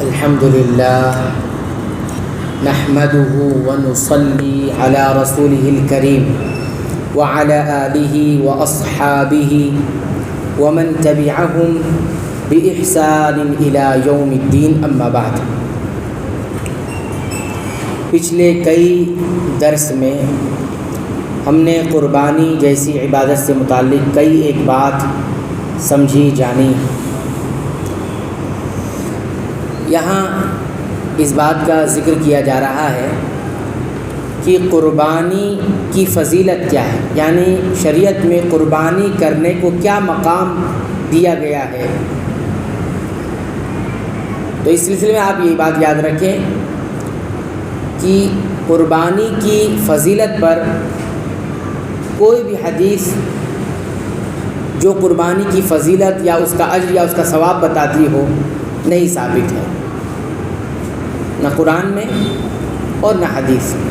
الحمد لله نحمده ونصلي على رسوله الكريم وعلى آله وأصحابه ومن تبعهم بإحسان إلى يوم الدين أما بعد۔ پچھلے کئی درس میں ہم نے قربانی جیسی عبادت سے متعلق کئی ایک بات سمجھی جانی۔ یہاں اس بات کا ذکر کیا جا رہا ہے کہ قربانی کی فضیلت کیا ہے، یعنی شریعت میں قربانی کرنے کو کیا مقام دیا گیا ہے۔ تو اس سلسلے میں آپ یہ بات یاد رکھیں کہ قربانی کی فضیلت پر کوئی بھی حدیث جو قربانی کی فضیلت یا اس کا اجر یا اس کا ثواب بتاتی ہو نہیں ثابت ہے، نہ قرآن میں اور نہ حدیث میں۔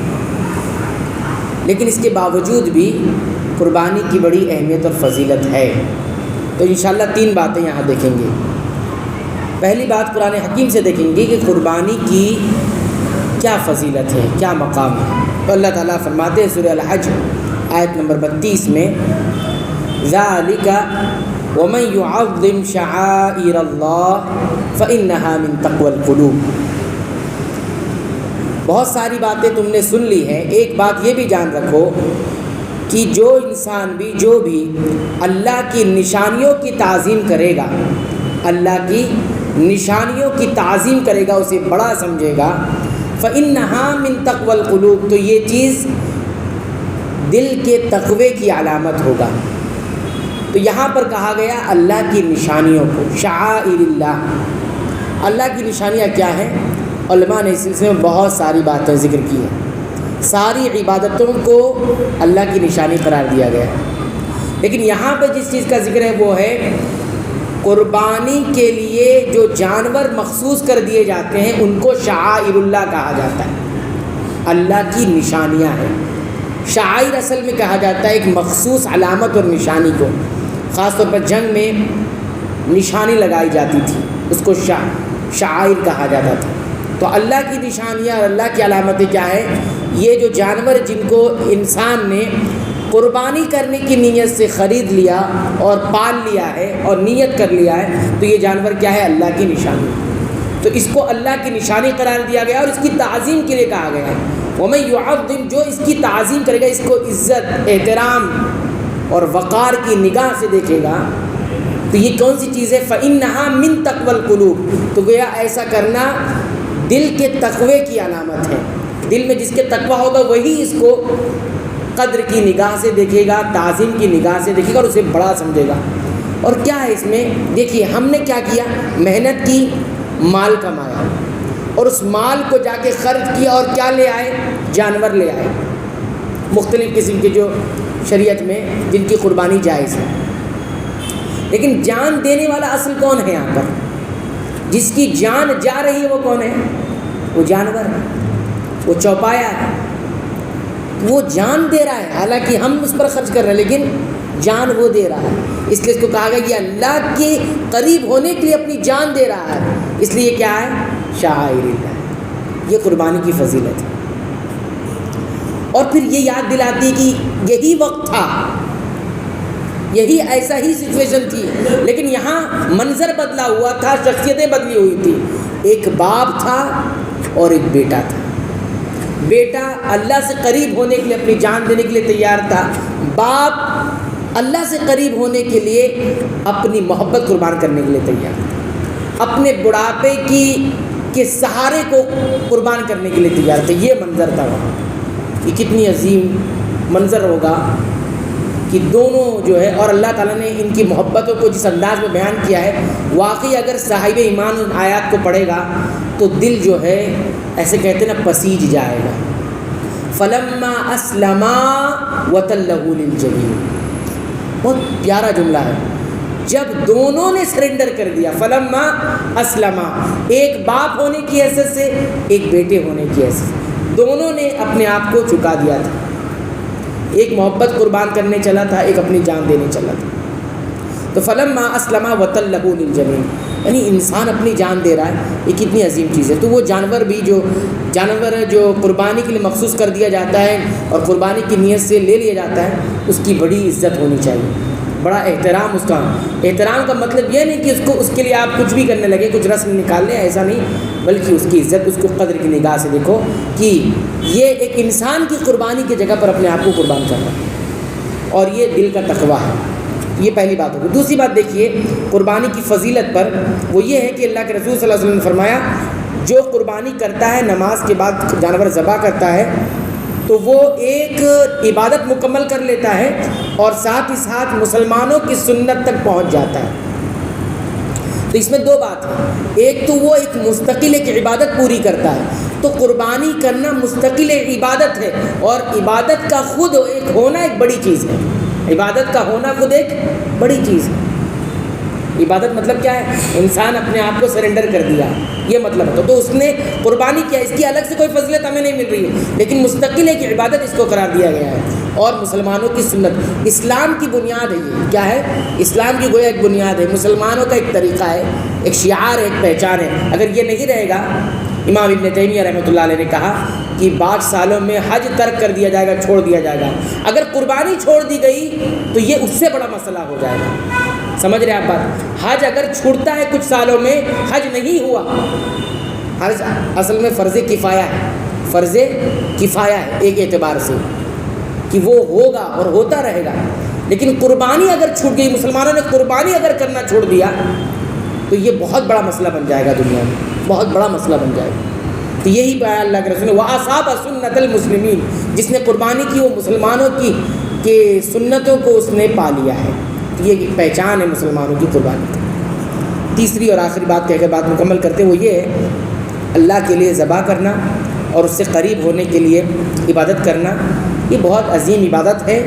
لیکن اس کے باوجود بھی قربانی کی بڑی اہمیت اور فضیلت ہے۔ تو انشاءاللہ 3 باتیں یہاں دیکھیں گے۔ پہلی بات قرآن حکیم سے دیکھیں گے کہ قربانی کی کیا فضیلت ہے، کیا مقام ہے۔ تو اللہ تعالیٰ فرماتے ہیں سورہ الحج آیت نمبر 32 میں، ذَلِكَ وَمَن يُعَظِّمْ شَعَائِرَ اللَّهِ فَإِنَّهَا مِن تَقْوَى الْقُلُوبِ۔ بہت ساری باتیں تم نے سن لی ہیں، ایک بات یہ بھی جان رکھو کہ جو انسان بھی جو بھی اللہ کی نشانیوں کی تعظیم کرے گا، اللہ کی نشانیوں کی تعظیم کرے گا، اسے بڑا سمجھے گا، فَإِنَّهَا مِن تَقْوَى الْقُلُوبِ، تو یہ چیز دل کے تقوی کی علامت ہوگا۔ تو یہاں پر کہا گیا اللہ کی نشانیوں کو، شعائر اللہ۔ اللہ کی نشانیاں کیا ہیں؟ علماء نے اس سلسلے میں بہت ساری باتیں ذکر کی ہیں۔ ساری عبادتوں کو اللہ کی نشانی قرار دیا گیا ہے، لیکن یہاں پہ جس چیز کا ذکر ہے وہ ہے قربانی کے لیے جو جانور مخصوص کر دیے جاتے ہیں ان کو شعائر اللہ کہا جاتا ہے، اللہ کی نشانیاں ہیں۔ شعائر اصل میں کہا جاتا ہے ایک مخصوص علامت اور نشانی کو، خاص طور پر جنگ میں نشانی لگائی جاتی تھی، اس کو شعائر کہا جاتا تھا۔ تو اللہ کی نشانیاں اور اللہ کی علامتیں کیا ہے؟ یہ جو جانور جن کو انسان نے قربانی کرنے کی نیت سے خرید لیا اور پال لیا ہے اور نیت کر لیا ہے، تو یہ جانور کیا ہے؟ اللہ کی نشانی۔ تو اس کو اللہ کی نشانی قرار دیا گیا اور اس کی تعظیم کے لیے کہا گیا ہے۔ وَمَن يُعَظِّمْ، جو اس کی تعظیم کرے گا، اس کو عزت، احترام اور وقار کی نگاہ سے دیکھے گا، تو یہ کون سی چیز ہے؟ فَإِنَّهَا مِن تَقْوَى الْقُلُوبِ، تو گویا ایسا کرنا دل کے تقوی کی علامت ہے۔ دل میں جس کے تقوی ہوگا وہی اس کو قدر کی نگاہ سے دیکھے گا، تعظیم کی نگاہ سے دیکھے گا اور اسے بڑا سمجھے گا۔ اور کیا ہے اس میں؟ دیکھیے ہم نے کیا کیا، محنت کی، مال کمایا اور اس مال کو جا کے خرچ کیا اور کیا لے آئے؟ جانور لے آئے، مختلف قسم کے جو شریعت میں جن کی قربانی جائز ہے۔ لیکن جان دینے والا اصل کون ہے یہاں پر؟ جس کی جان جا رہی ہے وہ کون ہے؟ وہ جانور ہے، وہ چوپایا ہے، وہ جان دے رہا ہے۔ حالانکہ ہم اس پر خرچ کر رہے ہیں لیکن جان وہ دے رہا ہے، اس لیے اس کو کہا گیا کہ اللہ کے قریب ہونے کے لیے اپنی جان دے رہا ہے، اس لیے کیا ہے؟ شعائر اللہ۔ یہ قربانی کی فضیلت ہے۔ اور پھر یہ یاد دلاتی ہے کہ یہی وقت تھا، یہی ایسا ہی سچویشن تھی، لیکن یہاں منظر بدلا ہوا تھا، شخصیتیں بدلی ہوئی تھی۔ ایک باپ تھا اور ایک بیٹا تھا۔ بیٹا اللہ سے قریب ہونے کے لیے اپنی جان دینے کے لیے تیار تھا، باپ اللہ سے قریب ہونے کے لیے اپنی محبت قربان کرنے کے لیے تیار تھا، اپنے بڑھاپے کے سہارے کو قربان کرنے کے لیے تیار تھے۔ یہ منظر تھا وہاں۔ یہ کتنی عظیم منظر ہوگا کہ دونوں جو ہے، اور اللہ تعالیٰ نے ان کی محبتوں کو جس انداز میں بیان کیا ہے، واقعی اگر صاحب ایمان ان آیات کو پڑھے گا تو دل جو ہے ایسے کہتے ہیں نا پسیج جائے گا۔ فَلَمَّا أَسْلَمَا وَتَلَّهُ لِلْجَبِينِ، بہت پیارا جملہ ہے۔ جب دونوں نے سرنڈر کر دیا، فَلَمَّا أَسْلَمَا، ایک باپ ہونے کی حیثیت سے، ایک بیٹے ہونے کی حیثیت سے، دونوں نے اپنے آپ کو چکا دیا تھا۔ ایک محبت قربان کرنے چلا تھا، ایک اپنی جان دینے چلا تھا۔ تو فلما اسلما وتلہ للجبین، یعنی انسان اپنی جان دے رہا ہے، یہ کتنی عظیم چیز ہے۔ تو وہ جانور بھی جو قربانی کے لیے مخصوص کر دیا جاتا ہے اور قربانی کی نیت سے لے لیا جاتا ہے، اس کی بڑی عزت ہونی چاہیے، بڑا احترام اس کا۔ احترام کا مطلب یہ نہیں کہ اس کے لیے آپ کچھ بھی کرنے لگے، کچھ رسم نکال لیں، ایسا نہیں، بلکہ اس کی عزت، اس کو قدر کی نگاہ سے دیکھو کہ یہ ایک انسان کی قربانی کی جگہ پر اپنے آپ کو قربان کرنا، اور یہ دل کا تقویٰ ہے۔ یہ پہلی بات ہوگی۔ دوسری بات دیکھیے قربانی کی فضیلت پر، وہ یہ ہے کہ اللہ کے رسول صلی اللہ علیہ وسلم نے فرمایا جو قربانی کرتا ہے نماز کے بعد جانور ذبح کرتا ہے تو وہ ایک عبادت مکمل کر لیتا ہے اور ساتھ ہی ساتھ مسلمانوں کی سنت تک پہنچ جاتا ہے۔ تو اس میں دو بات ہیں، ایک تو وہ ایک مستقل ایک عبادت پوری کرتا ہے، تو قربانی کرنا مستقل عبادت ہے، اور عبادت کا خود ایک ہونا ایک بڑی چیز ہے۔ عبادت کا ہونا خود ایک بڑی چیز ہے۔ عبادت مطلب کیا ہے؟ انسان اپنے آپ کو سرنڈر کر دیا، یہ مطلب ہے۔ تو اس نے قربانی کیا، اس کی الگ سے کوئی فضیلت ہمیں نہیں مل رہی ہے، لیکن مستقل ایک عبادت اس کو قرار دیا گیا ہے، اور مسلمانوں کی سنت، اسلام کی بنیاد ہے۔ یہ کیا ہے؟ اسلام کی گویا ایک بنیاد ہے، مسلمانوں کا ایک طریقہ ہے، ایک شعار ہے، ایک پہچان ہے۔ اگر یہ نہیں رہے گا، امام ابن تیمیہ رحمۃ اللہ علیہ نے کہا کہ 60 سالوں میں حج ترک کر دیا جائے گا، چھوڑ دیا جائے گا۔ اگر قربانی چھوڑ دی گئی تو یہ اس سے بڑا مسئلہ ہو جائے گا۔ سمجھ رہے آپ بات؟ حج اگر چھوٹتا ہے کچھ سالوں میں، حج نہیں ہوا، حج اصل میں فرض کفایہ ہے، فرض کفایہ ہے ایک اعتبار سے کہ وہ ہوگا اور ہوتا رہے گا، لیکن قربانی اگر چھوٹ گئی، مسلمانوں نے قربانی اگر کرنا چھوڑ دیا تو یہ بہت بڑا مسئلہ بن جائے گا، دنیا میں بہت بڑا مسئلہ بن جائے گا۔ تو یہی پایا اللہ کے رسول نے، وَأَصَابَ سُنَّةَ الْمُسْلِمِينَ، جس نے قربانی کی وہ مسلمانوں کی سنتوں کو اس نے پا لیا ہے۔ یہ پہچان ہے مسلمانوں کی قربانی کی۔ تیسری اور آخری بات کہہ کر بات مکمل کرتے وہ یہ ہے، اللہ کے لیے ذبح کرنا اور اس سے قریب ہونے کے لیے عبادت کرنا، یہ بہت عظیم عبادت ہے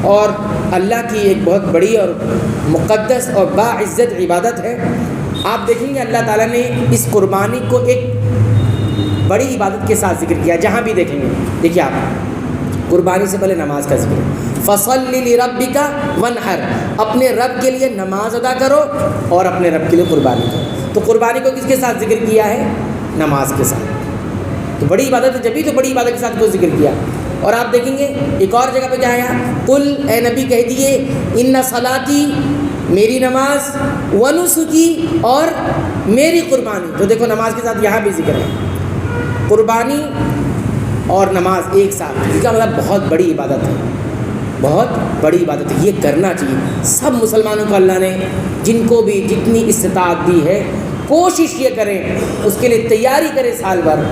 اور اللہ کی ایک بہت بڑی اور مقدس اور باعزت عبادت ہے۔ آپ دیکھیں گے اللہ تعالیٰ نے اس قربانی کو ایک بڑی عبادت کے ساتھ ذکر کیا، جہاں بھی دیکھیں گے۔ دیکھیے آپ، قربانی سے پہلے نماز کا ذکر ہے، فَصَلِّ لِرَبِّكَ وَانْحَرْ، اپنے رب کے لیے نماز ادا کرو اور اپنے رب کے لیے قربانی کرو۔ تو قربانی کو کس کے ساتھ ذکر کیا ہے؟ نماز کے ساتھ۔ تو بڑی عبادت ہے، جبھی تو بڑی عبادت کے ساتھ کو ذکر کیا۔ اور آپ دیکھیں گے ایک اور جگہ پہ کیا آیا، قل، اے نبی کہہ دیے، ان صلاتی، میری نماز، ونسکی، اور میری قربانی۔ تو دیکھو نماز کے ساتھ یہاں بھی ذکر ہے، قربانی اور نماز ایک ساتھ، اس کا مطلب بہت بڑی عبادت ہے، بہت بڑی عبادت ہے، یہ کرنا چاہیے سب مسلمانوں کو۔ اللہ نے جن کو بھی جتنی استطاعت دی ہے، کوشش یہ کریں، اس کے لیے تیاری کریں، سال بھر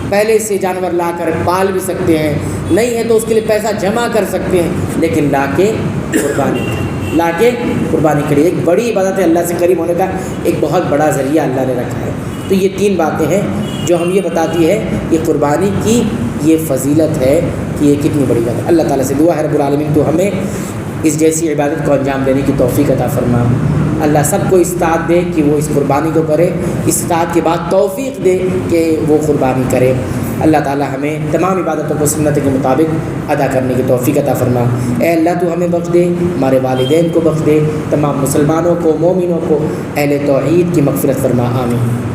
پہلے سے جانور لا کر پال بھی سکتے ہیں، نہیں ہے تو اس کے لیے پیسہ جمع کر سکتے ہیں، لیکن لا کے قربانی کریں۔ ایک بڑی عبادت ہے، اللہ سے قریب ہونے کا ایک بہت بڑا ذریعہ اللہ نے رکھا ہے۔ تو یہ 3 باتیں ہیں جو ہم یہ بتاتی ہے کہ قربانی کی یہ فضیلت ہے کہ یہ کتنی بڑی بات ہے۔ اللہ تعالیٰ سے دعا ہے رب العالمین تو ہمیں اس جیسی عبادت کو انجام دینے کی توفیق عطا فرما۔ اللہ سب کو استطاعت دے کہ وہ اس قربانی کو کرے، استطاعت کے بعد توفیق دے کہ وہ قربانی کرے۔ اللہ تعالیٰ ہمیں تمام عبادتوں کو سنت کے مطابق ادا کرنے کی توفیق عطا فرما۔ اے اللہ تو ہمیں بخش دے، ہمارے والدین کو بخش دے، تمام مسلمانوں کو، مومنوں کو، اہل توحید کی مغفرت فرما، آمین۔